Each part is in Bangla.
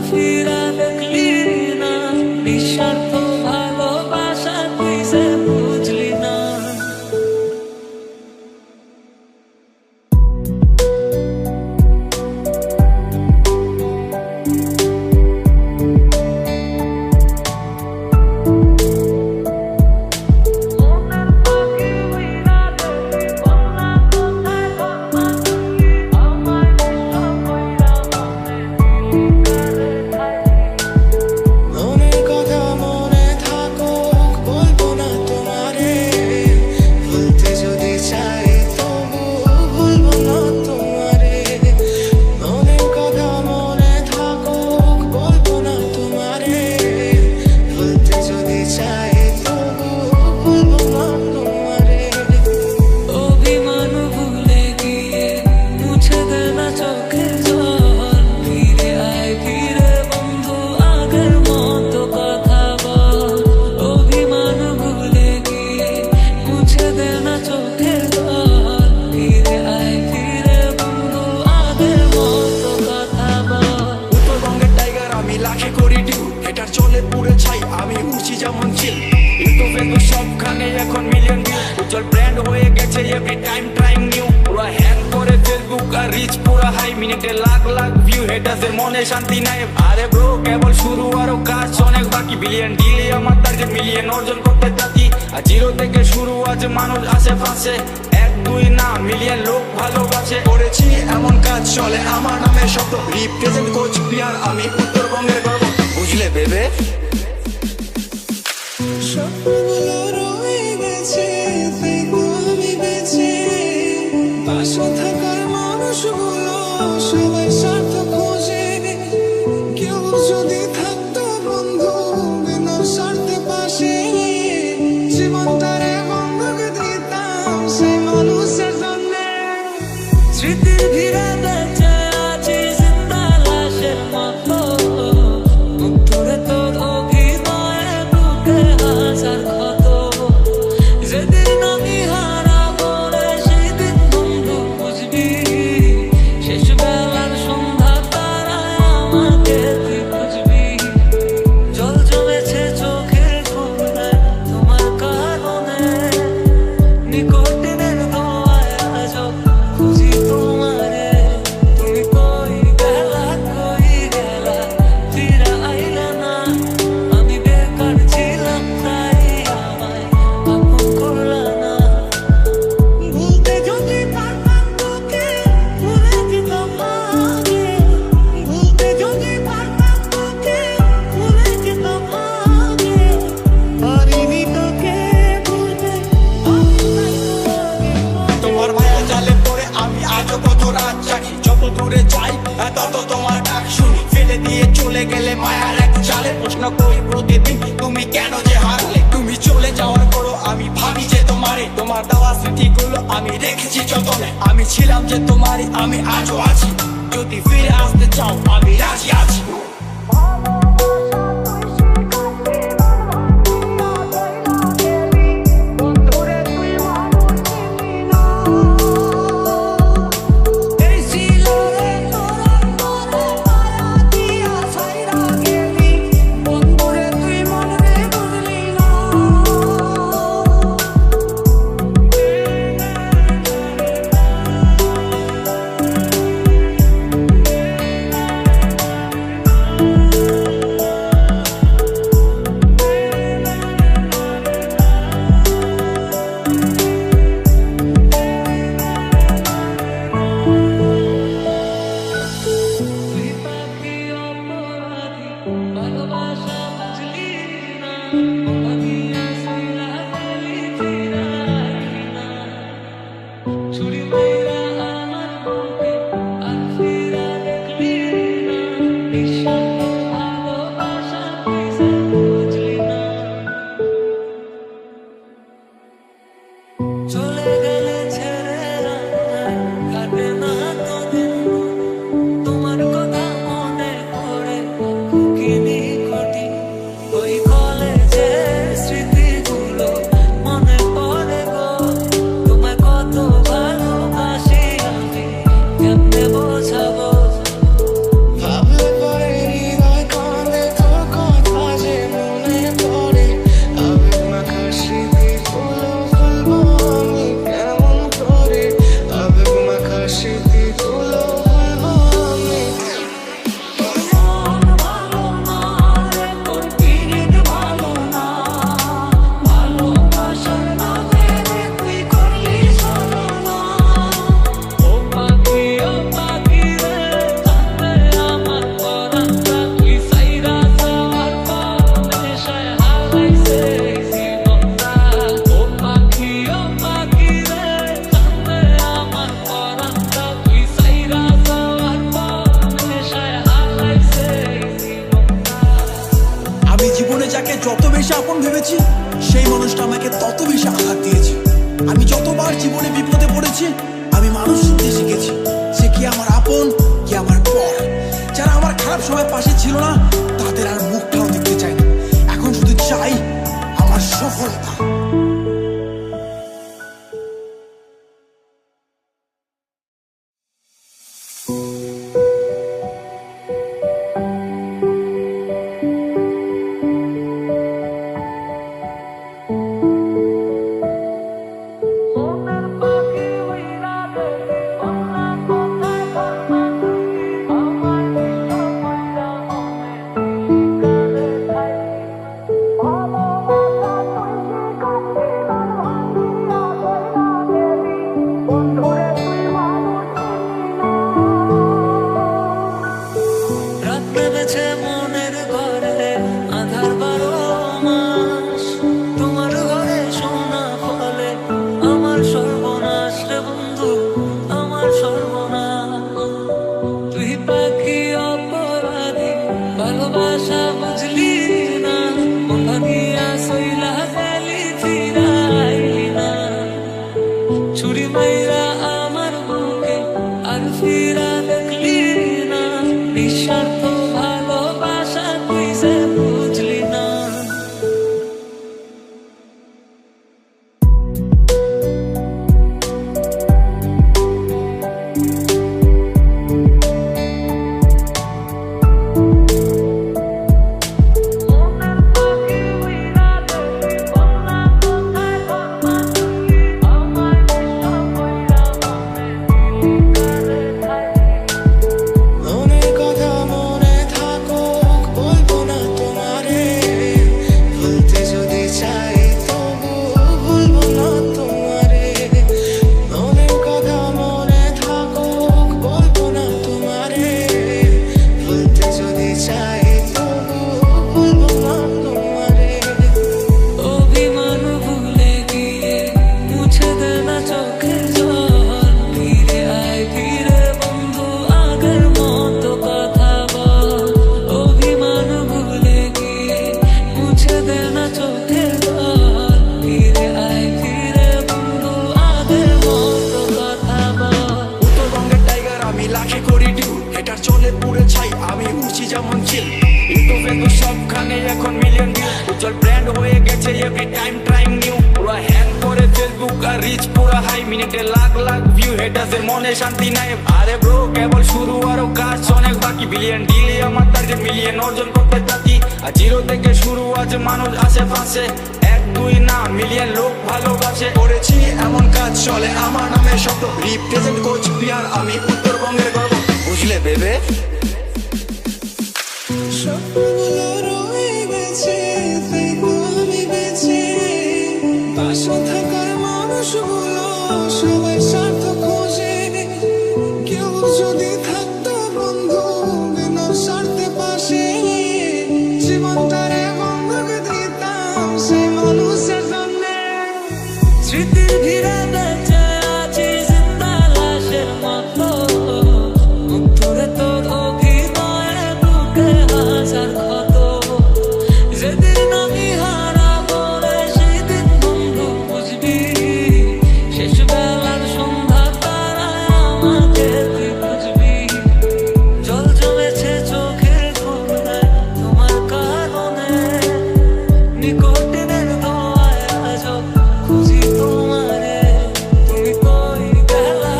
ফিরা দেখলি না, নিঃস্বার্থ ভালোবাসা তুই সে বুঝলি না। চলে পুরে ছাই আমি উঠছি যেমন চিল ইউটিউবে সবখানে এখন মিলিয়ন ভিউ উজ্জ্বল ব্র্যান্ড হয়ে গেছে এভরি টাইম ট্রাইং নিউ পুরো হ্যাং করে ফেসবুক আর রিচ পুরো হাই মিনিটে লাখ লাখ ভিউ হেটার্সের মনে শান্তি নাই। আরে ব্রো কেবল শুরু আরো কাজ অনেক বাকি বিলিয়ন ডিলে আমার টার্গেট মিলিয়ন অর্জন করতে থাকি আর জিরো থেকে শুরু আছে মানুষ আশেপাশে এক দুই না মিলিয়ন লোক ভালোবাসে করেছি এমন কাজ চলে আমার নামে শব্দ রিপ্রেজেন্ট কোচ বিহার আমি উত্তরবঙ্গের গর্ব বুঝলে বেবে। স্বপ্নগুলো রয়ে গেছে তাই তো আমি বেঁচে পাশে থাকার মানুষগুলো সবাই স্বার্থ খোঁজে কেউ যদি থাকতো বন্ধু বিনা স্বার্থে পাশে জীবনটারে বন্ধক দিতাম সেই মানুষের জন্য। স্মৃতির ভিড়ে বেঁচে আছি জিন্দা লাশের মতো, দূরে তোর অভিনয়ে বুকে হাজার ক্ষত। যেদিন আমি হারাবো রে সেদিন বন্ধু বুঝবি, শেষ বেলার সন্ধ্যা তারায় আমাকে তুই বুঝবি। জল জমেছে চোখের কোণায় তোমার কারণে, নিকটের দোয়ায় আজও খুঁজি তোমারে। তুমি কই গেলা ফিরে আইলা না, আমি বেকার ছিলাম তাই আমায় আপন করলা না। ভুলতে যদি পারতাম তোকে ভুলে যেতাম আগে, ভুলতে যদি পারতাম তোকে ভুলে যেতাম আগে, পারিনি তোকে ভুলতে তোমার মায়া জালে পড়ে আমি আজও কত রাত জাগি যত দূরে যাই তত তোমার ডাক শুনি ফেলে দিয়ে চলে গেলে মায়ার এক জালে প্রশ্ন করি প্রতিদিন তুমি কেন যে হারলে। তুমি চলে যাওয়ার পরও আমি ভাবি যে তোমারে তোমার দেওয়া স্মৃতিগুলো আমি রেখেছি যতনে আমি ছিলাম যে তোমারই আমি আজও আছি যদি ফিরে আসতে চাও আমি রাজি আছি। এই ছিল রে তোরা তোরে মায়া দিয়া ছাইরা গেলি, বন্ধুরে তুই মনে বুঝলি না। তুই পাখি অপরাধী ভালোবাসা বুঝলি না, আমি আসিলা গেলি ফিরা আইলি না। ছুরি মাইরা আমার বুকে আর ফিরা দেখলি না, নিঃস্বার্থ ভালোবাসা তুই সে বুঝলি না। চলে গেলে ছেড়ে রান্নায় কাটে না তোদের, তোমার কথা মনে পড়ে কিনি কোটি ওই কলেজে যত বেশি আপন ভেবেছি সেই মানুষটা আমাকে তত বেশি আঘাত দিয়েছে। আমি যতবার জীবনে বিপদে পড়েছি আমি মানুষ চিনতে শিখেছি, সে কি আমার আপন কি আমার পর। যারা আমার খারাপ সময় পাশে ছিল না তাদের আর মুখটাও দেখতে চাই না, এখন শুধু চাই আমার সফলতা। রাত নেমেছে মনের ঘরে আধার 12 মাস, তোমার ঘরে সোনা ফলে আমার সর্বনাশ রে বন্ধু, আমার সর্বনাশ। তুই পাখি অপরাধী ভালোবাসা বুঝলি না, মন ভাঙিয়া সইলা গেলি ফিরাইলি না। ছুরি মাইরা আমার বুকে আর ফিরা দেখলি না, নিঃস্বার্থ ভালোবাসা তুই যে বুঝলি না। মনের কথা মনে থাকুক বলবো না তোমারে, ভুলতে যদি চাই তবু ভুলবো না তোমারে। মনের কথা মনে থাকুক বলবো না তোমারে, ভুলতে যদি চাই তবু ভুলবো না তোমারে। অভিমান ভুলে গিয়ে মুছে দে না চোখের জল, ফিরে আয় ফিরে বন্ধু আগের মতো কথা বল। অভিমান ভুলে গিয়ে মুছে দে না চোখের জল, ফিরে আয় ফিরে বন্ধু আগের মতো কথা বল। উত্তরবঙ্গের টাইগার আমি লাখে করি ডিউ, এটার চলে পুরে ছাই আমি উঠছি যেমন চিল। ইউটিউব ফেসবুক সবখানে এখন মিলিয়ন ভিউ, উজ্জ্বল ব্র্যান্ড হয়ে গেছে এভরি টাইম ট্রাইং নিউ। পুরা হ্যাং করে ফেসবুক আর রিচ পুরা হাই, মিনিটে লাখ লাখ ভিউ, হেটার্সের মনে শান্তি নাই। আরে ব্রো কেবল শুরু, আরো কাজ অনেক বাকি। বিলিয়ন ডিলে আমার টার্গেট, মিলিয়ন অর্জন করতে থাকি। আর জিরো থেকে শুরু আছে মানুষ আশেপাশে, 1 2 না মিলিয়ন লোক ভালোবাসে। করেছি এমন কাজ চলে আমার নামে শব্দ, রিপ্রেজেন্ট কোচ বিহার আমি উত্তরবঙ্গের গর্ব, বুঝলে বেবে। স্বপ্নগুলো রয়ে গেছে তাই তো আমি বেঁচে, পাশে থাকার মানুষগুলো সবাই স্বার্থ খোঁজে। কেউ যদি থাকতো বন্ধু বিনা স্বার্থে পাশে, জীবনটারে বন্ধক দিতাম সেই মানুষের জন্যে। স্মৃতির ভিড়ে বেঁচে আছি জিন্দা লাশের মতো, মুগ্ধরে তোর অভিনয়ে বুকে হাজার ক্ষত। যেদিন আমি হারাবো রে সেদিন বন্ধু বুঝবি, শেষ বেলার সন্ধ্যা তারায় আমাকে তুই বুঝবি। জল জমেছে চোখের কোণে তোমার কারণে, নিকটের দোয়ায় আজও খুঁজি তোমারে। তুমি কই গেলা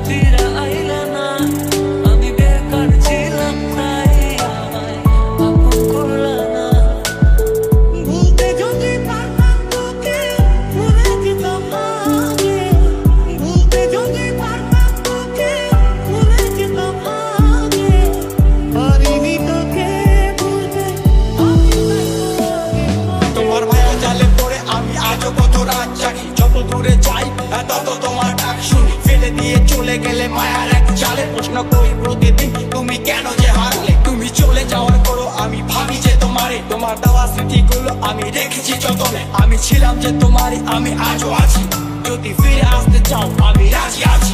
ফিরে আইলা না, আমি বেকার ছিলাম তাই আমায় আপন করলা না। ভুলতে যদি পারতাম তোকে ভুলে যেতাম আগে, ভুলতে যদি পারতাম তোকে ভুলে যেতাম আগে। পারিনি তোকে ভুলতে তোমার মায়া জালে পড়ে আমি আজও কত রাত জাগি, যত দূরে যাই তত তোমার ডাক শুনি। ফেলে দিয়ে চলে গেলে মায়ার এক জালে, প্রশ্ন করি প্রতিদিন তুমি কেন যে হারলে। তুমি চলে যাওয়ার পরও আমি ভাবি যে তোমারে, তোমার দেওয়া স্মৃতিগুলো আমি রেখেছি যতনে। আমি ছিলাম যে তোমারই, আমি আজও আছি, যদি ফিরে আসতে চাও আমি রাজি আছি।